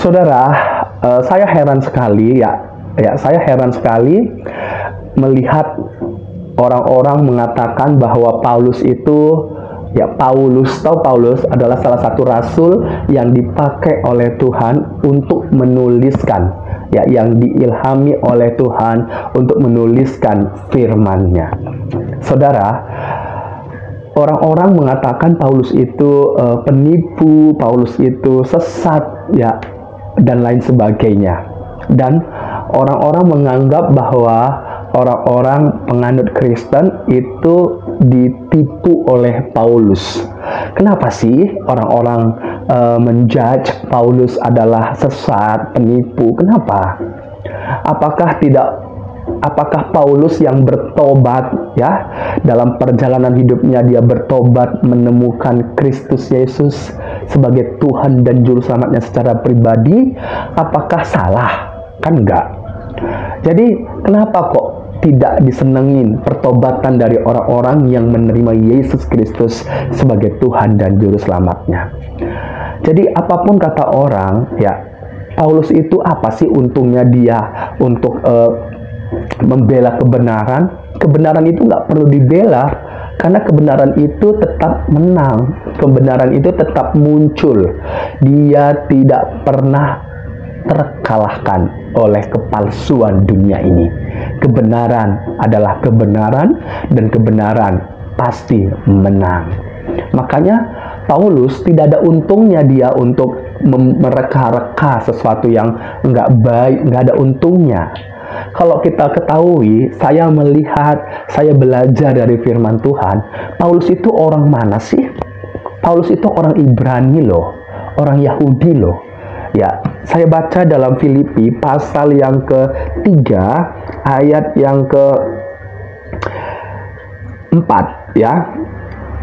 Saudara, saya heran sekali saya heran sekali melihat orang-orang mengatakan bahwa Paulus adalah salah satu rasul yang dipakai oleh Tuhan untuk menuliskan, yang diilhami oleh Tuhan untuk menuliskan firman-Nya. Saudara, orang-orang mengatakan Paulus itu penipu, Paulus itu sesat, dan lain sebagainya. Dan orang-orang menganggap bahwa orang-orang penganut Kristen itu ditipu oleh Paulus. Kenapa sih orang-orang menjudge Paulus adalah sesat, penipu? Kenapa? Apakah Paulus yang bertobat, dalam perjalanan hidupnya dia bertobat menemukan Kristus Yesus sebagai Tuhan dan Juru Selamatnya secara pribadi? Apakah salah? Kan enggak. Jadi kenapa kok tidak disenengin pertobatan dari orang-orang yang menerima Yesus Kristus sebagai Tuhan dan Juru Selamatnya? Jadi apapun kata orang, Paulus itu apa sih untungnya dia untuk membela kebenaran? Kebenaran itu nggak perlu dibela, karena kebenaran itu tetap menang, kebenaran itu tetap muncul. Dia tidak pernah terkalahkan oleh kepalsuan dunia ini. Kebenaran adalah kebenaran, dan kebenaran pasti menang. Makanya Paulus tidak ada untungnya dia untuk mereka-reka sesuatu yang nggak baik, nggak ada untungnya. Kalau kita ketahui, saya melihat, saya belajar dari firman Tuhan, Paulus itu orang mana sih? Paulus itu orang Ibrani loh, orang Yahudi loh. Saya baca dalam Filipi pasal yang ke-3 ayat yang ke-4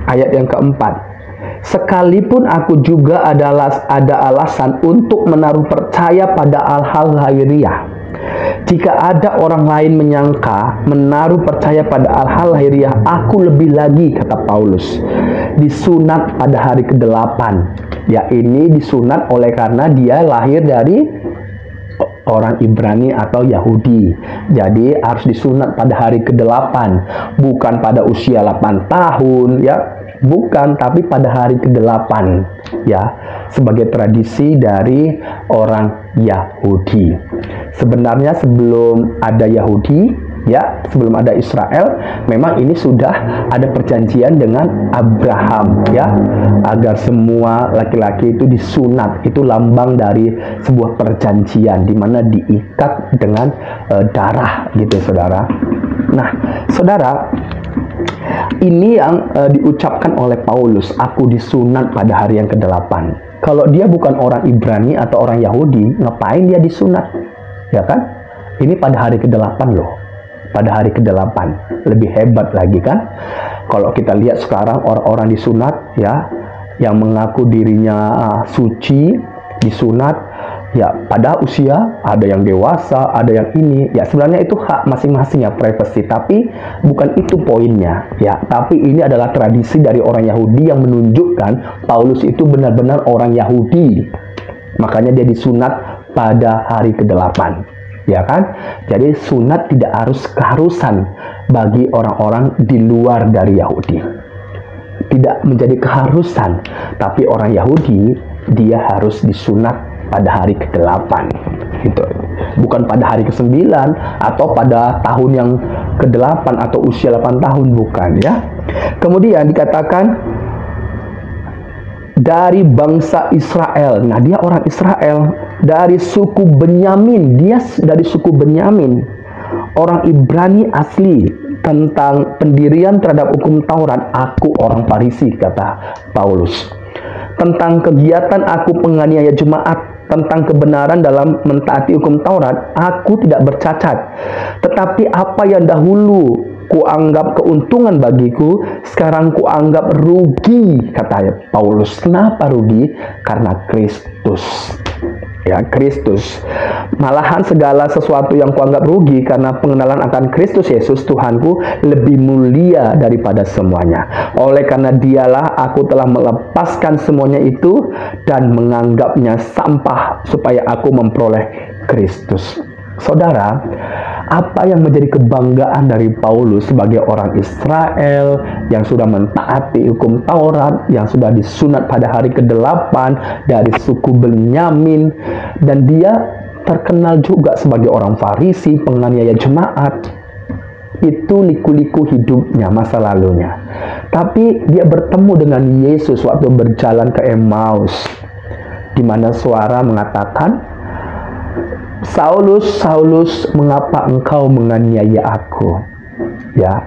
ayat yang ke-4. Sekalipun aku juga ada alasan untuk menaruh percaya pada hal-hal lahiriah. Jika ada orang lain menyangka menaruh percaya pada hal-hal lahiriah, aku lebih lagi, kata Paulus, disunat pada hari ke-8. Ini disunat oleh karena dia lahir dari orang Ibrani atau Yahudi. Jadi harus disunat pada hari ke-8, bukan pada usia 8 tahun, bukan, tapi pada hari ke-8, sebagai tradisi dari orang Yahudi. Sebenarnya sebelum ada Yahudi, sebelum ada Israel, memang ini sudah ada perjanjian dengan Abraham, agar semua laki-laki itu disunat. Itu lambang dari sebuah perjanjian di mana diikat dengan darah, gitu, saudara. Nah, saudara, ini yang diucapkan oleh Paulus, aku disunat pada hari yang ke-8. Kalau dia bukan orang Ibrani atau orang Yahudi, ngapain dia disunat? Ini pada hari ke-8 loh. Pada hari ke-8. Lebih hebat lagi kan? Kalau kita lihat sekarang orang-orang disunat, yang mengaku dirinya suci, disunat, pada usia, ada yang dewasa, ada yang ini. Sebenarnya itu hak masing-masing, privasi. Tapi bukan itu poinnya, Tapi ini adalah tradisi dari orang Yahudi yang menunjukkan Paulus itu benar-benar orang Yahudi. Makanya dia disunat pada hari ke-8, Jadi sunat tidak harus keharusan bagi orang-orang di luar dari Yahudi. Tidak menjadi keharusan, tapi orang Yahudi dia harus disunat pada hari ke-8, gitu. Bukan pada hari ke-9 atau pada tahun yang ke-8 atau usia 8 tahun, bukan, Kemudian dikatakan dari bangsa Israel. Nah, dia orang Israel, dari suku Benyamin. Dia dari suku Benyamin, orang Ibrani asli. Tentang pendirian terhadap hukum Taurat, aku orang Farisi, kata Paulus. Tentang kegiatan aku penganiaya jemaat, tentang kebenaran dalam mentaati hukum Taurat, aku tidak bercacat. Tetapi apa yang dahulu kuanggap keuntungan bagiku, sekarang kuanggap rugi, kata Paulus. Kenapa rugi? Karena Kristus. ya, Kristus. Malahan segala sesuatu yang kuanggap rugi karena pengenalan akan Kristus Yesus Tuhanku lebih mulia daripada semuanya. Oleh karena dialah aku telah melepaskan semuanya itu dan menganggapnya sampah supaya aku memperoleh Kristus. Saudara, apa yang menjadi kebanggaan dari Paulus sebagai orang Israel yang sudah mentaati hukum Taurat, yang sudah disunat pada hari ke-8 dari suku Benyamin, dan dia terkenal juga sebagai orang Farisi, penganiaya jemaat. Itu liku-liku hidupnya, masa lalunya. Tapi dia bertemu dengan Yesus waktu berjalan ke Emmaus, di mana suara mengatakan, Saulus, Saulus, mengapa engkau menganiaya aku? Ya,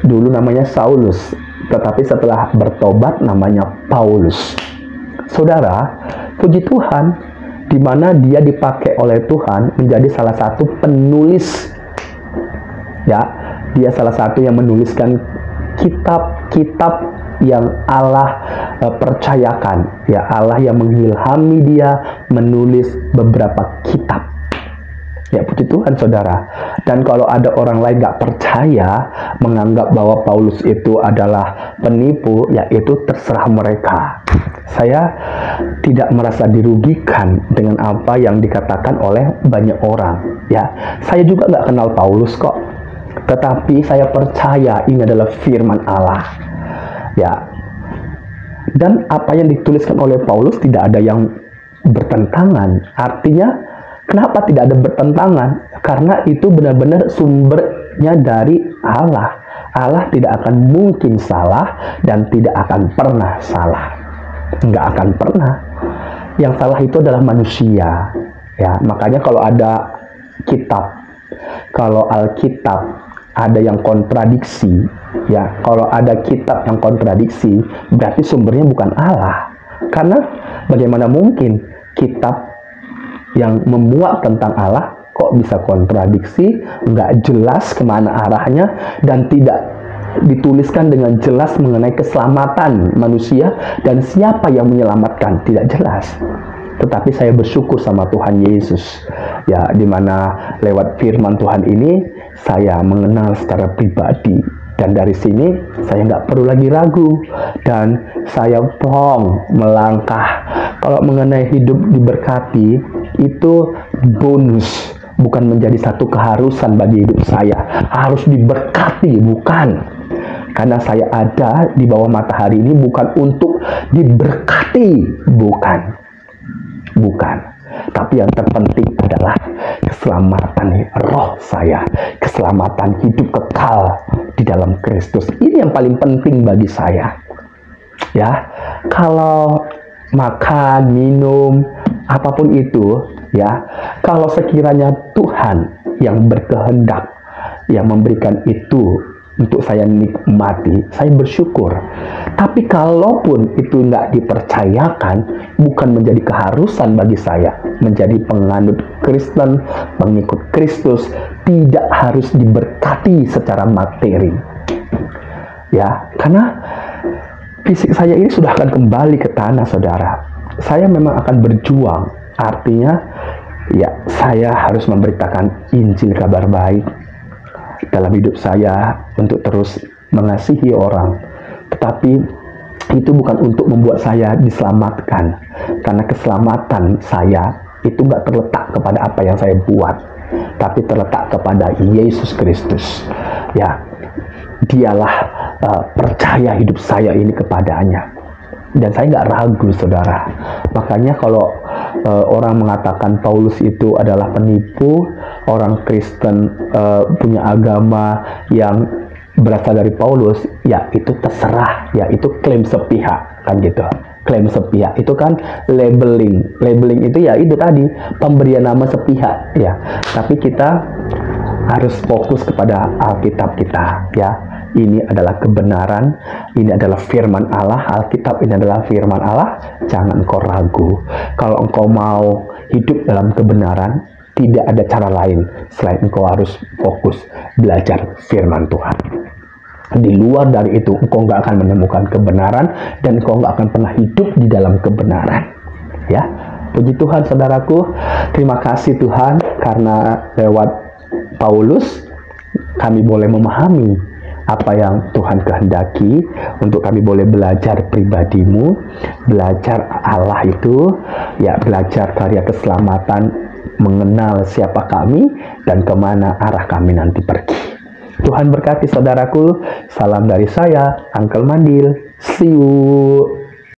dulu namanya Saulus, tetapi setelah bertobat namanya Paulus. Saudara, puji Tuhan, di mana dia dipakai oleh Tuhan menjadi salah satu penulis. Ya, dia salah satu yang menuliskan kitab-kitab yang Allah percayakan, ya, Allah yang mengilhami dia menulis beberapa kitab. Ya, puji Tuhan, saudara. Dan kalau ada orang lain gak percaya, menganggap bahwa Paulus itu adalah penipu, ya itu terserah mereka. Saya tidak merasa dirugikan dengan apa yang dikatakan oleh banyak orang. Ya, saya juga gak kenal Paulus kok, tetapi saya percaya ini adalah firman Allah. Ya, dan apa yang dituliskan oleh Paulus tidak ada yang bertentangan. Artinya, kenapa tidak ada bertentangan? Karena itu benar-benar sumbernya dari Allah. Allah tidak akan mungkin salah dan tidak akan pernah salah. Nggak akan pernah. Yang salah itu adalah manusia. Ya, makanya kalau ada kitab, kalau Alkitab ada yang kontradiksi, ya, kalau ada kitab yang kontradiksi, berarti sumbernya bukan Allah. Karena bagaimana mungkin kitab yang memuat tentang Allah kok bisa kontradiksi, nggak jelas kemana arahnya, dan tidak dituliskan dengan jelas mengenai keselamatan manusia dan siapa yang menyelamatkan, tidak jelas. Tetapi saya bersyukur sama Tuhan Yesus, ya, dimana lewat firman Tuhan ini saya mengenal secara pribadi, dan dari sini saya nggak perlu lagi ragu dan saya plong melangkah. Kalau mengenai hidup diberkati itu bonus, bukan menjadi satu keharusan bagi hidup saya. Harus diberkati, bukan. Karena saya ada di bawah matahari ini bukan untuk diberkati, bukan. Tapi yang terpenting adalah keselamatan roh saya, keselamatan hidup kekal di dalam Kristus. Ini yang paling penting bagi saya. Ya, kalau makan, minum, apapun itu, ya, kalau sekiranya Tuhan yang berkehendak, yang memberikan itu untuk saya nikmati, saya bersyukur. Tapi kalaupun itu nggak dipercayakan, bukan menjadi keharusan bagi saya menjadi penganut Kristen, pengikut Kristus, tidak harus diberkati secara materi. Ya, karena fisik saya ini sudah akan kembali ke tanah, saudara. Saya memang akan berjuang, artinya, ya, saya harus memberitakan Injil, kabar baik dalam hidup saya untuk terus mengasihi orang. Tetapi itu bukan untuk membuat saya diselamatkan, karena keselamatan saya itu nggak terletak kepada apa yang saya buat, tapi terletak kepada Yesus Kristus. Ya, dialah percaya hidup saya ini kepadanya, dan saya nggak ragu, saudara. Makanya kalau orang mengatakan Paulus itu adalah penipu, orang Kristen punya agama yang berasal dari Paulus, ya itu terserah, ya itu klaim sepihak, kan gitu. Klaim sepihak itu kan labeling itu ya itu tadi pemberian nama sepihak, ya. Tapi kita harus fokus kepada Alkitab kita, ya. Ini adalah kebenaran, ini adalah firman Allah, Alkitab ini adalah firman Allah. Jangan engkau ragu. Kalau engkau mau hidup dalam kebenaran, tidak ada cara lain selain engkau harus fokus belajar firman Tuhan. Di luar dari itu, engkau nggak akan menemukan kebenaran dan engkau nggak akan pernah hidup di dalam kebenaran. Ya, Puji Tuhan saudaraku, terima kasih Tuhan karena lewat Paulus kami boleh memahami apa yang Tuhan kehendaki untuk kami boleh belajar pribadimu, belajar Allah itu, ya belajar karya keselamatan, mengenal siapa kami dan kemana arah kami nanti pergi. Tuhan berkati saudaraku, salam dari saya, Uncle Mandil, see you.